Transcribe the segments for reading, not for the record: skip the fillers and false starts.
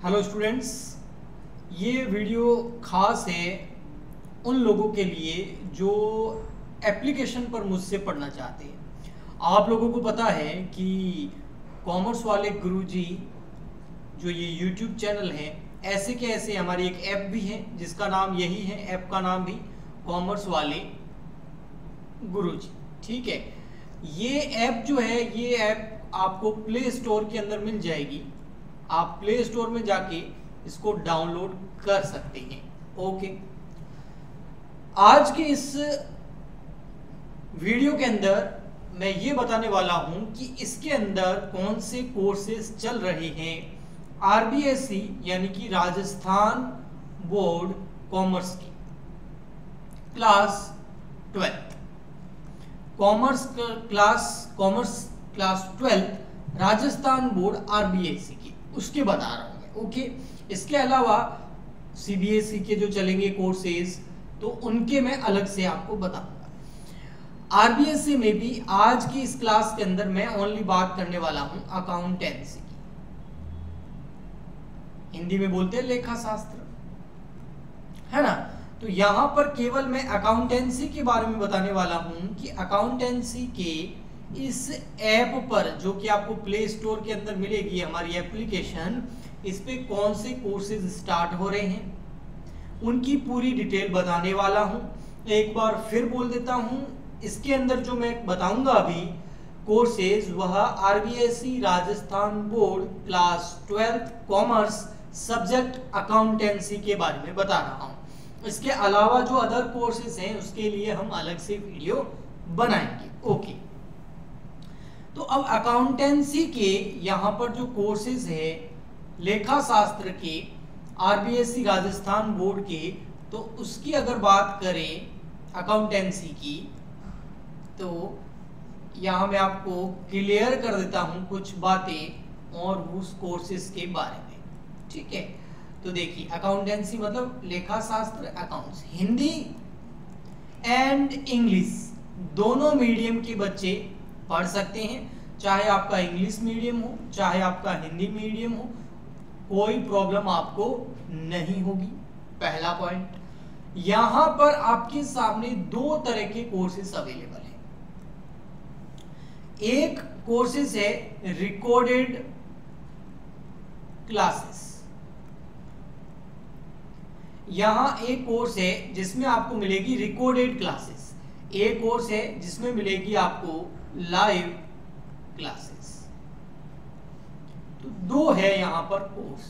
Hello students, ये video खास है उन लोगों के लिए जो एप्लीकेशन पर मुझसे पढ़ना चाहते हैं। आप लोगों को पता है कि कॉमर्स वाले गुरुजी जो ये यूट्यूब चैनल है, ऐसे के ऐसे हमारी एक ऐप भी है जिसका नाम यही है, ऐप का नाम भी कॉमर्स वाले गुरुजी। ठीक है, ये ऐप जो है, ये ऐप आपको प्ले स्टोर के अंदर मिल जाएगी। आप प्ले स्टोर में जाके इसको डाउनलोड कर सकते हैं। ओके, आज के इस वीडियो के अंदर मैं ये बताने वाला हूं कि इसके अंदर कौन से कोर्सेज चल रहे हैं आरबीएससी यानी कि राजस्थान बोर्ड कॉमर्स की class 12 commerce class 12 Rajasthan board RBSC की, उसके बता रहा हूं मैं। ओके, इसके अलावा सीबीएसई के जो चलेंगे कोर्सेज, तो उनके मैं अलग से आपको बताऊंगा। आरबीएससी में भी आज की इस क्लास के अंदर मैं ओनली बात करने वाला हूं अकाउंटेंसी की, हिंदी में बोलते हैं लेखा शास्त्र, है ना। तो यहां पर केवल मैं अकाउंटेंसी के बारे में बताने वाला हूं कि अकाउंटेंसी के इस ऐप पर, जो कि आपको प्ले स्टोर के अंदर मिलेगी हमारी एप्लीकेशन, इस पे कौन से कोर्सेज स्टार्ट हो रहे हैं, उनकी पूरी डिटेल बताने वाला हूं। एक बार फिर बोल देता हूं, इसके अंदर जो मैं बताऊंगा अभी कोर्सेज, वह RBSC Rajasthan board class 12 commerce subject accountancy के बारे में बता रहा हूं। इसके अलावा जो अदर कोर्सेज हैं उसके लिए हम अलग से वीडियो बनाएंगे। ओके, तो अब अकाउंटेंसी के यहाँ पर जो कोर्सेज है लेखा शास्त्र के आरबीएससी राजस्थान बोर्ड के, तो उसकी अगर बात करें अकाउंटेंसी की, तो यहाँ मैं आपको क्लियर कर देता हूँ कुछ बातें और उस कोर्सेज के बारे में। ठीक है, तो देखिए अकाउंटेंसी मतलब लेखा शास्त्र, अकाउंट्स, हिंदी एंड इंग्लिश दोनों मीडियम के बच्चे पढ़ सकते हैं। चाहे आपका इंग्लिश मीडियम हो, चाहे आपका हिंदी मीडियम हो, कोई प्रॉब्लम आपको नहीं होगी। पहला पॉइंट, यहां पर आपके सामने दो तरह के कोर्सेज अवेलेबल हैं। एक कोर्सेज है रिकॉर्डेड क्लासेस। यहां एक कोर्स है जिसमें आपको मिलेगी रिकॉर्डेड क्लासेस, एक कोर्स है जिसमें मिलेगी आपको लाइव क्लासेस। तो दो है यहां पर कोर्स।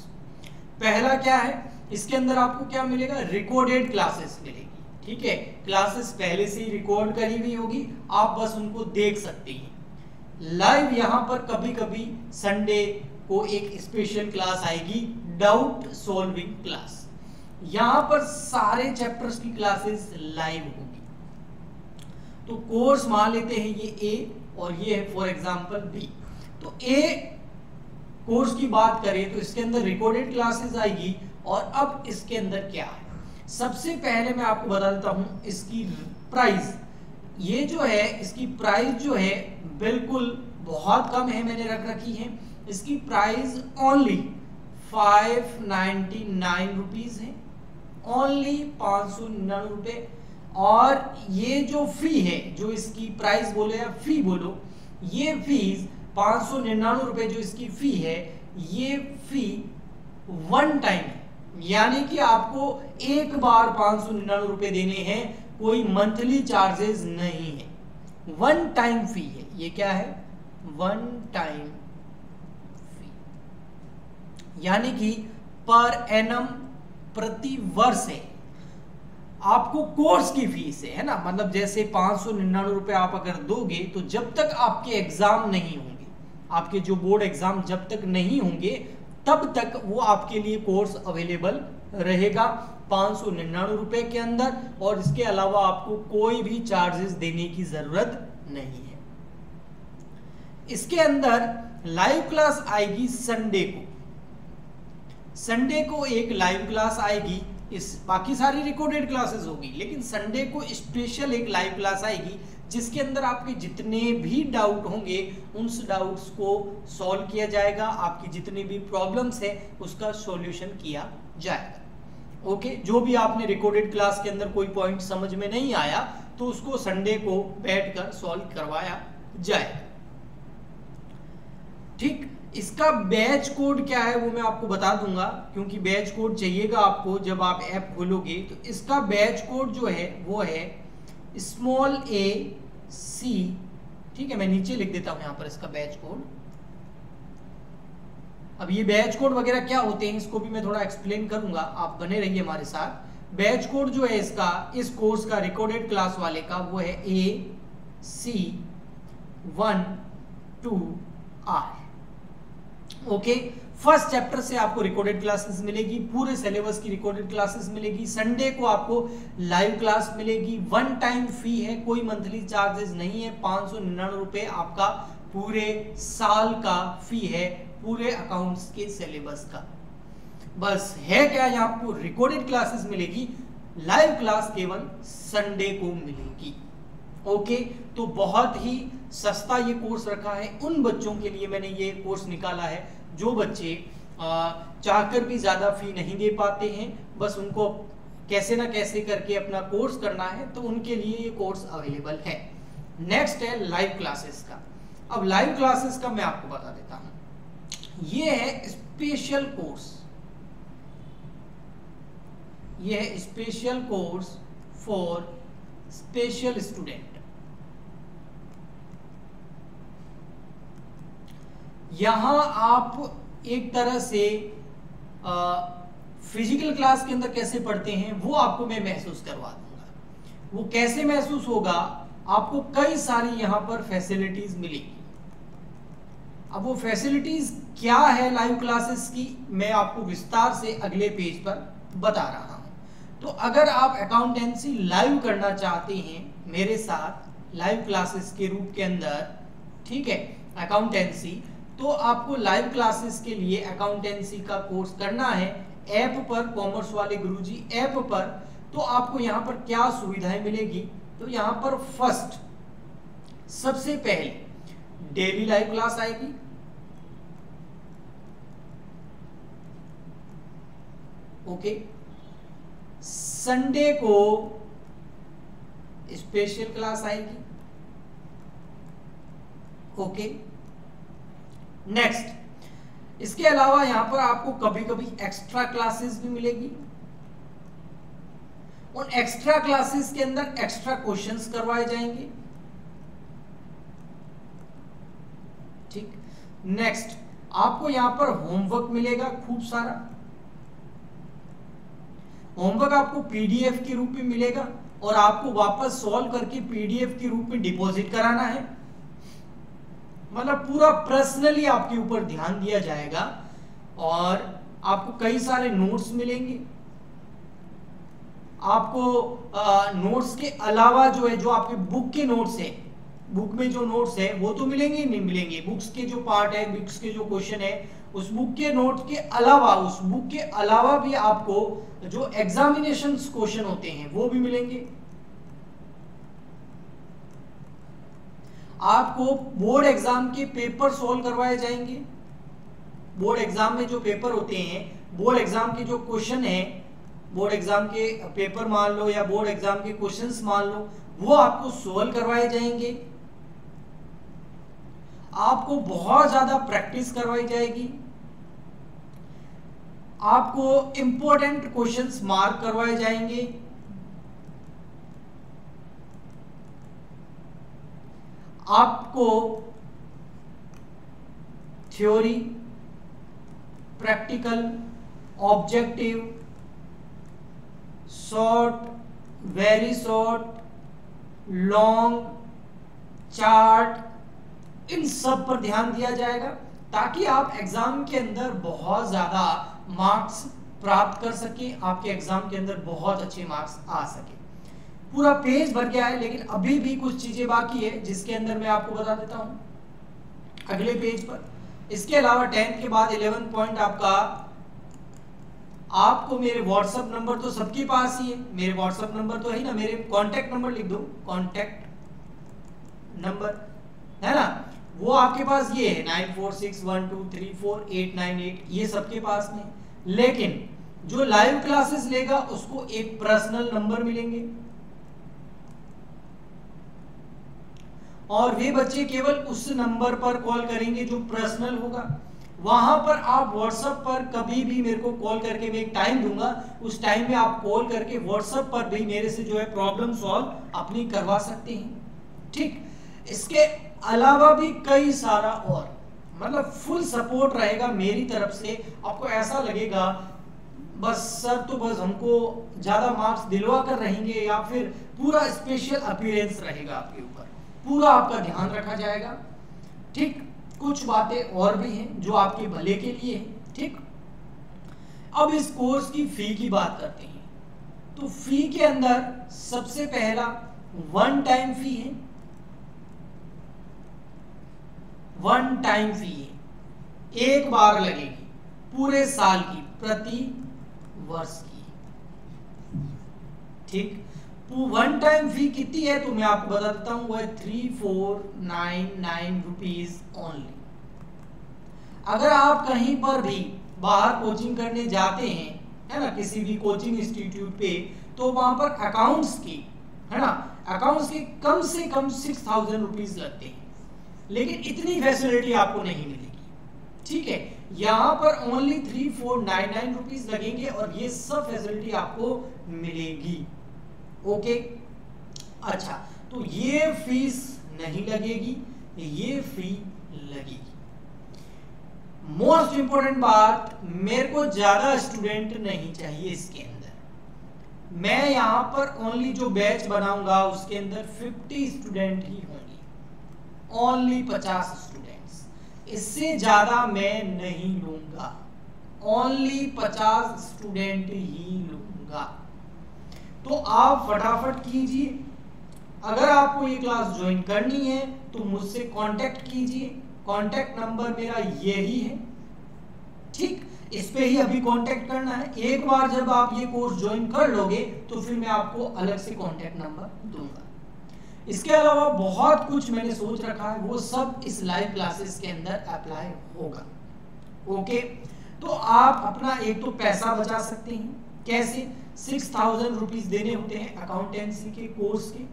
पहला क्या है, इसके अंदर आपको क्या मिलेगा, रिकॉर्डेड क्लासेस मिलेगी। ठीक है, क्लासेस पहले से ही रिकॉर्ड करी हुई होगी, आप बस उनको देख सकते हैं। लाइव यहां पर कभी कभी संडे को एक स्पेशल क्लास आएगी, डाउट सॉल्विंग क्लास। यहां पर सारे चैप्टर्स की क्लासेस लाइव होगी। तो कोर्स मान लेते हैं ये ए और ये है फॉर एग्जांपल बी। तो ए कोर्स की बात करें तो इसके अंदर रिकॉर्डेड क्लासेस आएगी। और अब इसके अंदर क्या है, सबसे पहले मैं आपको बता देता हूं इसकी प्राइस। ये जो है, इसकी प्राइस जो है बिल्कुल बहुत कम है, मैंने रख रखी है। इसकी प्राइस ओनली 599 रुपीज है, ओनली 599 रुपए। और ये जो फी है, जो इसकी प्राइस बोलो या फी बोलो, ये फीस 599 रुपए जो इसकी फी है, ये फी वन टाइम है, यानी कि आपको एक बार 599 रुपए देने हैं, कोई मंथली चार्जेस नहीं है, वन टाइम फी है। ये क्या है, वन टाइम फी, यानी कि पर एनम प्रति वर्ष है, आपको कोर्स की फीस है ना। मतलब जैसे 599 रुपए आप अगर दोगे, तो जब तक आपके एग्जाम नहीं होंगे, आपके जो बोर्ड एग्जाम जब तक नहीं होंगे, तब तक वो आपके लिए कोर्स अवेलेबल रहेगा 599 रुपए के अंदर। और इसके अलावा आपको कोई भी चार्जेस देने की जरूरत नहीं है। इसके अंदर लाइव क्लास आएगी संडे को, संडे को एक लाइव क्लास आएगी। इस बाकी सारी रिकॉर्डेड क्लासेस होगी, लेकिन संडे को स्पेशल एक लाइव क्लास आएगी जिसके अंदर आपके जितने भी डाउट होंगे उन डाउट्स को सॉल्व किया जाएगा, आपकी जितनी भी प्रॉब्लम्स है उसका सॉल्यूशन किया जाएगा। ओके, जो भी आपने रिकॉर्डेड क्लास के अंदर कोई पॉइंट समझ में नहीं आया तो उसको संडे को बैठकर सॉल्व करवाया जाएगा। ठीक, इसका बैच कोड क्या है वो मैं आपको बता दूंगा, क्योंकि बैच कोड चाहिएगा आपको जब आप ऐप खोलोगे। तो इसका बैच कोड जो है वो है a/c। ठीक है, मैं नीचे लिख देता हूं यहां पर इसका बैच कोड। अब ये बैच कोड वगैरह क्या होते हैं इसको भी मैं थोड़ा एक्सप्लेन करूंगा, आप बने रहिए हमारे साथ। बैच कोड जो है इसका, इस कोर्स का रिकॉर्डेड क्लास वाले का, वो है AC12R। ओके, फर्स्ट चैप्टर से आपको रिकॉर्डेड क्लासेस मिलेगी, पूरे सिलेबस की रिकॉर्डेड क्लासेस मिलेगी। संडे को आपको लाइव क्लास मिलेगी। वन टाइम फी है, कोई मंथली चार्जेस नहीं है। 599 रुपए आपका पूरे साल का फी है, पूरे अकाउंट्स के सिलेबस का। बस है क्या, यहाँ आपको रिकॉर्डेड क्लासेस मिलेगी, लाइव क्लास केवल संडे को मिलेगी। ओके, तो बहुत ही सस्ता ये कोर्स रखा है उन बच्चों के लिए। मैंने ये कोर्स निकाला है जो बच्चे चाहकर भी ज्यादा फी नहीं दे पाते हैं, बस उनको कैसे ना कैसे करके अपना कोर्स करना है, तो उनके लिए ये कोर्स अवेलेबल है। नेक्स्ट है लाइव क्लासेस का। अब लाइव क्लासेस का मैं आपको बता देता हूं। ये है स्पेशल कोर्स, ये है special course for special student. यहां आप एक तरह से फिजिकल क्लास के अंदर कैसे पढ़ते हैं वो आपको मैं महसूस करवा दूंगा। वो कैसे महसूस होगा, आपको कई सारी यहां पर फैसिलिटीज मिलेगी। अब वो फैसिलिटीज क्या है लाइव क्लासेस की, मैं आपको विस्तार से अगले पेज पर बता रहा हूं। तो अगर आप अकाउंटेंसी लाइव करना चाहते हैं मेरे साथ लाइव क्लासेस के रूप के अंदर, ठीक है, अकाउंटेंसी, तो आपको लाइव क्लासेस के लिए अकाउंटेंसी का कोर्स करना है ऐप पर, कॉमर्स वाले गुरुजी ऐप पर। तो आपको यहां पर क्या सुविधाएं मिलेगी, तो यहां पर फर्स्ट, सबसे पहले डेली लाइव क्लास आएगी। ओके, संडे को स्पेशल क्लास आएगी। ओके, नेक्स्ट, इसके अलावा यहां पर आपको कभी कभी एक्स्ट्रा क्लासेस भी मिलेगी। उन एक्स्ट्रा क्लासेस के अंदर एक्स्ट्रा क्वेश्चंस करवाए जाएंगे। ठीक, नेक्स्ट, आपको यहां पर होमवर्क मिलेगा खूब सारा। होमवर्क आपको पीडीएफ के रूप में मिलेगा और आपको वापस सॉल्व करके पीडीएफ के रूप में डिपॉजिट कराना है। मतलब पूरा पर्सनली आपके ऊपर ध्यान दिया जाएगा और आपको कई सारे नोट्स मिलेंगे। आपको नोट्स के अलावा जो है, जो आपके बुक के नोट्स है, बुक में जो नोट्स है वो तो मिलेंगे ही नहीं मिलेंगे। बुक्स के जो पार्ट है, बुक्स के जो क्वेश्चन है, उस बुक के नोट के अलावा, उस बुक के अलावा भी आपको जो एग्जामिनेशन क्वेश्चन होते हैं वो भी मिलेंगे। आपको बोर्ड एग्जाम के पेपर सॉल्व करवाए जाएंगे। बोर्ड एग्जाम में जो पेपर होते हैं, बोर्ड एग्जाम के जो क्वेश्चन है, बोर्ड एग्जाम के पेपर मान लो या बोर्ड एग्जाम के क्वेश्चंस मान लो, वो आपको सॉल्व करवाए जाएंगे। आपको बहुत ज्यादा प्रैक्टिस करवाई जाएगी। आपको इंपॉर्टेंट क्वेश्चंस मार्क करवाए जाएंगे। आपको theory, practical, objective, short, very short, long, chart, इन सब पर ध्यान दिया जाएगा ताकि आप एग्जाम के अंदर बहुत ज्यादा मार्क्स प्राप्त कर सके, आपके एग्जाम के अंदर बहुत अच्छे मार्क्स आ सके। पूरा पेज भर गया है, लेकिन अभी भी कुछ चीजें बाकी है जिसके अंदर मैं आपको बता देता हूं अगले पेज पर। इसके अलावा 10th के बाद 11 पॉइंट आपका, आपको मेरे व्हाट्सएप नंबर तो सबके पास ही है, मेरे व्हाट्सएप नंबर तो है ही ना, मेरे कॉन्टैक्ट नंबर लिख दो, कॉन्टैक्ट नंबर, है ना, वो आपके पास ये है 9461234898, ये सबके पास में। लेकिन जो लाइव क्लासेस लेगा उसको एक पर्सनल नंबर मिलेंगे, और वे बच्चे केवल उस नंबर पर कॉल करेंगे जो पर्सनल होगा। वहां पर आप व्हाट्सएप पर कभी भी मेरे को कॉल करके, मैं एक टाइम दूंगा, उस टाइम में आप कॉल करके व्हाट्सएप पर भी मेरे से जो है प्रॉब्लम सॉल्व अपनी करवा सकते हैं। ठीक, इसके अलावा भी कई सारा और, मतलब फुल सपोर्ट रहेगा मेरी तरफ से। आपको ऐसा लगेगा बस सर तो बस हमको ज्यादा मार्क्स दिलवा कर रहेंगे, या फिर पूरा स्पेशल अपीयरेंस रहेगा आपके ऊपर, पूरा आपका ध्यान रखा जाएगा। ठीक, कुछ बातें और भी हैं जो आपके भले के लिए हैं। ठीक, अब इस कोर्स की फी की बात करते हैं। तो फी के अंदर सबसे पहला वन टाइम फी है, वन टाइम फी है, एक बार लगेगी पूरे साल की, प्रति वर्ष की। ठीक, वन टाइम फी कितनी है तो मैं आपको बता देता हूं, वो है 3499 रुपीज ओनली। अगर आप कहीं पर भी बाहर कोचिंग करने जाते हैं, है ना, किसी भी कोचिंग इंस्टीट्यूट पे, तो वहां पर अकाउंट्स की, है ना, अकाउंट्स के कम से कम 6000 रुपीज लगते हैं, लेकिन इतनी फैसिलिटी आपको नहीं मिलेगी। ठीक है, यहाँ पर ओनली 3499 रुपीज लगेंगे और ये सब फैसिलिटी आपको मिलेगी। ओके, अच्छा, तो ये फीस नहीं लगेगी, ये फी लगेगी। मोस्ट इंपॉर्टेंट बात, मेरे को ज्यादा स्टूडेंट नहीं चाहिए इसके अंदर। मैं यहां पर ओनली जो बैच बनाऊंगा उसके अंदर 50 स्टूडेंट ही होंगे, ओनली 50 स्टूडेंट्स, इससे ज्यादा मैं नहीं लूंगा, ओनली 50 स्टूडेंट ही लूंगा। तो आप फटाफट कीजिए, अगर आपको ये क्लास ज्वाइन करनी है तो मुझसे कांटेक्ट कीजिए, कांटेक्ट नंबर मेरा यही है। ठीक, इस पे ही अभी कांटेक्ट करना है। एक बार जब आप ये कोर्स ज्वाइन कर लोगे तो फिर मैं आपको अलग से कांटेक्ट नंबर दूंगा। इसके अलावा बहुत कुछ मैंने सोच रखा है, वो सब इस लाइव क्लासेस के अंदर अप्लाई होगा। ओके, तो आप अपना एक तो पैसा बचा सकते हैं, कैसे? 6000 रुपीज देने होते हैं अकाउंटेंसी के कोर्स के,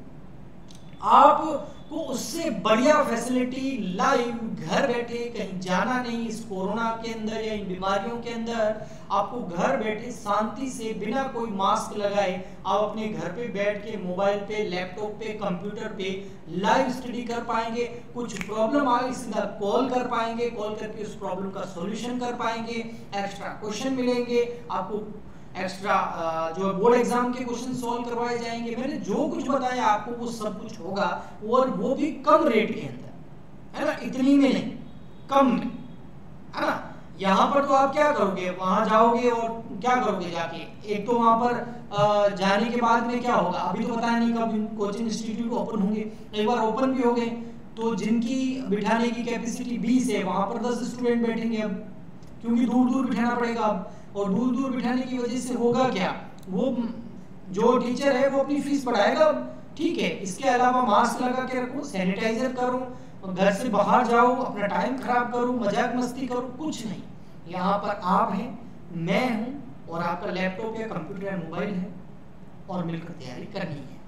आपको उससे बढ़िया फैसिलिटी लाइव घर बैठे, कहीं जाना नहीं, इस कोरोना के अंदर या इन बीमारियों के अंदर आपको घर बैठे शांति से बिना कोई मास्क लगाए आप अपने घर पे बैठ के मोबाइल पे, लैपटॉप पे, कंप्यूटर पे लाइव स्टडी कर पाएंगे। कुछ प्रॉब्लम आ गई सीधा कॉल कर पाएंगे, कॉल करके उस प्रॉब्लम का सॉल्यूशन कर पाएंगे, एक्स्ट्रा क्वेश्चन मिलेंगे आपको, एक्स्ट्रा जो बोर्ड एग्जाम के क्वेश्चन सॉल्व करवाए जाएंगे। मैंने जो कुछ बताया आपको वो सब कुछ होगा, और वो भी कम रेट के अंदर, है ना, इतनी में नहीं, कम में, है ना। यहाँ पर तो आप क्या करोगे, वहां जाओगे और क्या करोगे जाके, एक तो वहां पर जाने के बाद में क्या होगा, अभी तो पता नहीं कब कोचिंग इंस्टीट्यूट ओपन होंगे, एक बार ओपन भी हो गए तो जिनकी बिठाने की कैपेसिटी 20 है वहां पर 10 स्टूडेंट बैठेंगे अब, क्योंकि दूर दूर बिठाना पड़ेगा अब, और दूर दूर बिठाने की वजह से होगा क्या, वो जो टीचर है वो अपनी फीस बढ़ाएगा। ठीक है, इसके अलावा मास्क लगा के रखो, सैनिटाइजर करो, घर से बाहर जाओ, अपना टाइम खराब करो, मजाक मस्ती करो, कुछ नहीं। यहाँ पर आप हैं, मैं हूँ, और आपका लैपटॉप या कंप्यूटर या मोबाइल है, और मिलकर तैयारी करनी है।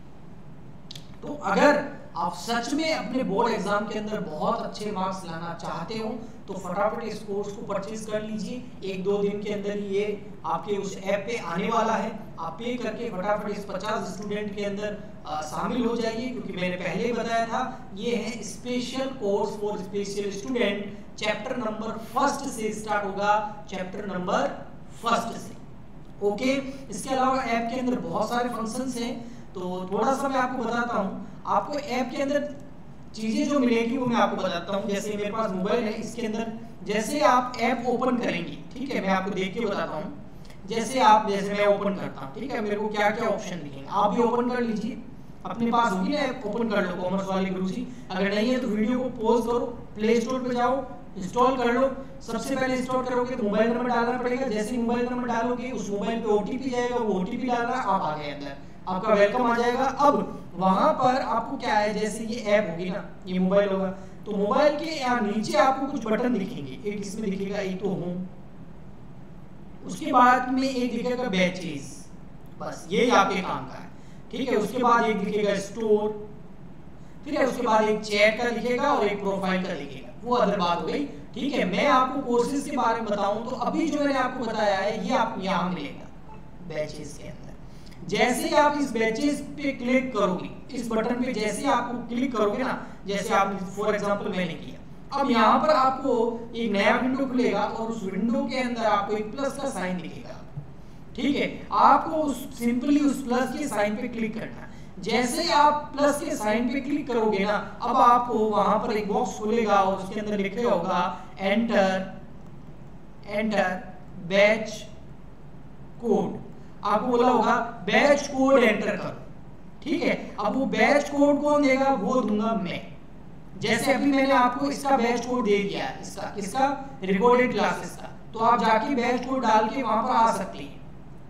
तो अगर आप सच में अपने बोर्ड एग्जाम के अंदर बहुत अच्छे मार्क्स लाना चाहते हो तो फटाफट इस कोर्स को परचेज कर लीजिए। 1-2 दिन के अंदर ही ये आपके उस ऐप पे आने वाला है। आप पे करके फटाफट इस 50 स्टूडेंट के अंदर शामिल हो जाइए, क्योंकि मैंने पहले ही बताया था ये है special course for special student. Chapter number 1 से स्टार्ट होगा, चैप्टर नंबर 1 से। ओके, इसके अलावा ऐप के अंदर बहुत सारे फंक्शंस हैं, तो थोड़ा सा मैं आपको बताता हूँ। आपको ऐप के अंदर चीजें जो मिलेगी वो मैं आपको बताता हूँ। जैसे मेरे पास मोबाइल है, इसके अंदर जैसे आप ऐप ओपन करेंगे, ठीक है, मैं आपको देख के बताता हूँ। जैसे मैं ओपन करता हूँ, ठीक है, मेरे को क्या क्या ऑप्शन दिखेंगे, आप भी ओपन कर लीजिए। अपने पास होगी ना ऐप, ओपन कर लो कॉमर्स वाले गुरुजी। अगर नहीं है तो वीडियो को पॉज करो, प्ले स्टोर पे जाओ, इंस्टॉल कर लो। सबसे पहले इंस्टॉल करोगे तो मोबाइल नंबर डालना पड़ेगा। जैसे ही मोबाइल नंबर डालोगे उस मोबाइल पे ओटीपी जाएगा, वो ओटीपी डालना, आप आ गए अंदर। आपका वेलकम आ जाएगा। अब वहां पर आपको क्या है, जैसे ये ऐप होगी ना, ये मोबाइल होगा, तो मोबाइल के यहाँ नीचे आपको कुछ बटन दिखेंगे। एक इसमें दिखेगा एक तो होम, उसके बाद में एक दिखेगा बैचेस, बस ये आपके काम का है, ठीक है। उसके बाद एक दिखेगा स्टोर, ठीक है। उसके बाद एक चैट का दिखेगा और एक प्रोफाइल का दिखेगा, वो अदर बात हो गई, ठीक है। मैं आपको कोर्सेज के बारे में बताऊं तो अभी जो मैंने आपको बताया है ये आपको यहाँ मिलेगा बैचेस के अंदर। जैसे आप इस बैचेस पे क्लिक करोगे, इस बटन पे जैसे आपको क्लिक करोगे ना, जैसे आप फॉर एग्जांपल मैंने किया, अब यहाँ पर आपको एक नया विंडो खुलेगा और उस विंडो के अंदर आपको एक प्लस का साइन दिखेगा, ठीक है। आपको सिंपली उस प्लस के साइन पे क्लिक करना है। जैसे ही आप प्लस के साइन पे क्लिक करोगे ना, अब आपको वहां पर एक बॉक्स खुलेगा और उसके अंदर लिखा होगा एंटर बैच कोड। आपको बोला होगा बैच कोड एंटर करो, ठीक है। अब वो बैच कोड कौन देगा, वो दूंगा मैं। जैसे अभी मैंने आपको इसका बैच कोड दे दिया, इसका रिकॉर्डेड क्लासेस का, तो आप जाके बैच कोड डाल के वहां पर आ सकते हैं,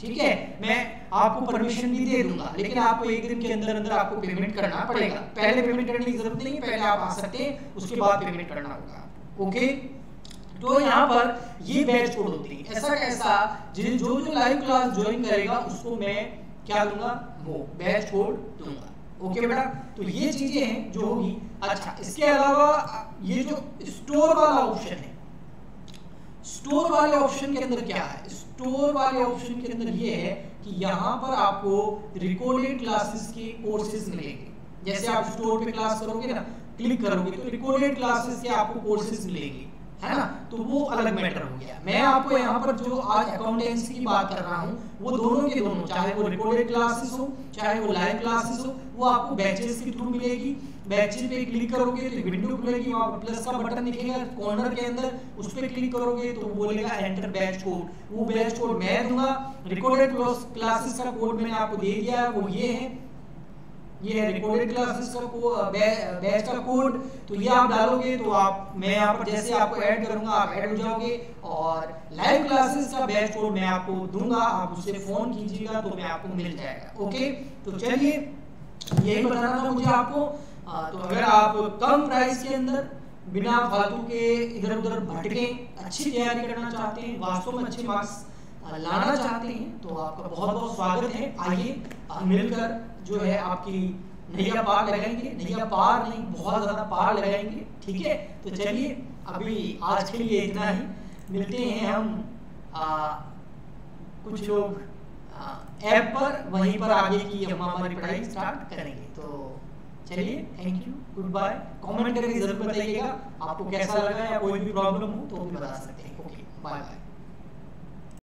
ठीक है। मैं आपको परमिशन भी दे दूंगा, लेकिन आपको एक दिन के अंदर अंदर आपको पेमेंट करना पड़ेगा। पहले पेमेंट करने की जरूरत नहीं है, पहले आप आ सकते हैं, उसके बाद पेमेंट करना होगा, ओके। तो यहाँ पर ये बैच कोड होती है। ऐसा कैसा, जो लाइव क्लास ज्वाइन करेगा उसको मैं क्या दूंगा, वो बैच कोड दूंगा, ओके बेटा। तो ये चीजें हैं जो होगी। अच्छा, इसके अलावा ये जो स्टोर वाला ऑप्शन है, स्टोर वाले ऑप्शन के अंदर क्या है, स्टोर वाले ऑप्शन के अंदर ये है कि यहाँ पर आपको रिकॉर्डेड क्लासेस के कोर्सेज मिलेंगे। जैसे आप स्टोर पे क्लास करोगे ना, क्लिक करोगे तो रिकॉर्डेड क्लासेस के आपको कोर्सेज मिलेंगे, है ना। तो वो अलग मैटर हो गया। मैं आपको यहाँ पर जो आज अकाउंटेंसी की बात कर रहा हूँ, वो दोनों के दोनों, चाहे वो रिकॉर्डेड क्लासेस हो चाहे वो लाइव क्लासेस हो, वो आपको बैचेस के थ्रू मिलेगी। बैचेस पे क्लिक करोगे तो विंडो खुलेगी, वहाँ पर प्लस का बटन दिखेगा कॉर्नर के अंदर, उस पर क्लिक करोगे तो वो बोलेगा एंटर बैच कोड। वो बैच कोड मैं दूंगा। रिकॉर्डेड क्लासेस का कोड मैंने आपको दे दिया है, वो ये है, ये है रिकॉर्डेड क्लासेस का बैच का कोड। तो ये आप डालोगे तो आप, मैं यहाँ पर जैसे आपको ऐड करूंगा आप ऐड हो जाओगे। और लाइव क्लासेस का बैच कोड मैं आपको दूंगा, आप उससे फोन कीजिएगा तो मैं आपको मिल जाएगा, ओके। तो चलिए यही बताना था मुझे आपको। तो अगर आप कम प्राइस के अंदर बिना फालतू के इधर उधर भटके अच्छी तैयारी करना चाहते हैं, वास्तव में अच्छे मार्क्स लाना चाहते हैं, तो आपका बहुत बहुत स्वागत है। आइए मिलकर जो है आपकी नैया पार लगाएंगे, नैया पार नहीं बहुत ज्यादा पार लगाएंगे, ठीक है। तो चलिए अभी आज के लिए इतना ही, मिलते हैं हम कुछ लोग ऐप पर, वहीं पर आगे की हम हमारी पढ़ाई स्टार्ट करेंगे। तो चलिए, thank you, good bye. Comment करके जरूर बताइएगा आपको कैसा लगा या कोई भी प्रॉब्लम हो तो भी बता सकते हैं, ओके, बाय बाय।